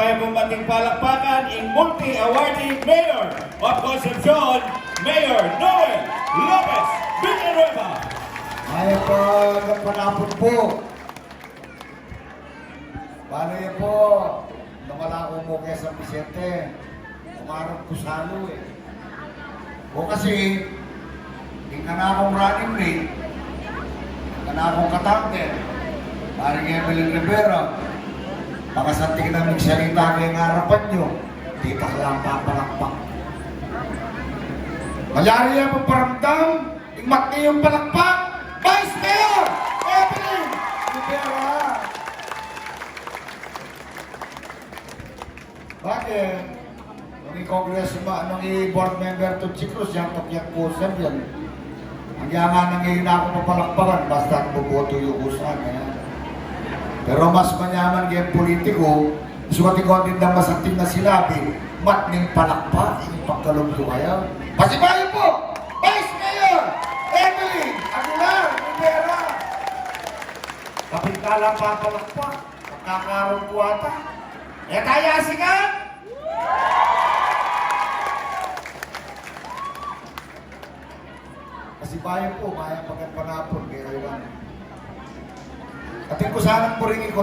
tayo kumbating palakpakan in multi-awarding Mayor of Concepcion, Mayor Noel Lopez Villanueva. Ay po, nagpanapon po. Paano yun po? Nawala ko mo kay San Vicente. Umarap ko salo eh. O kasi, hindi ka na akong running mate. Hindi ka na akong katangke. Parang Evelyn Rivera. Baka sa tingin na magsalita kayong harapan nyo, di ka lang papalakpak. Malyari yan ang paramdam, ingmat niyo yung palakpak. Vice Mayor Evelyn Rivera! Bakit? Nung i-congressman, nung i-board member to Chicos, yung Tokyak Kusem yan. Ang yangan nang hihina ako papalakpakan, basta buboto yung usan. Pero mas manyaman kayong politiko, sukatin ko din na masakting na sinabi, matning palakpak, yung pagkaluglo kayo. Pasibayo po! Vice Mayor Evelyn Aguilar Rivera! Kapit ka lang papalakpak, magkakaroon ko ata. Eh kaya sikat! Pasibayo po, mayang pagkapanapon, kaya kayo. Ating ko sanang puringin ko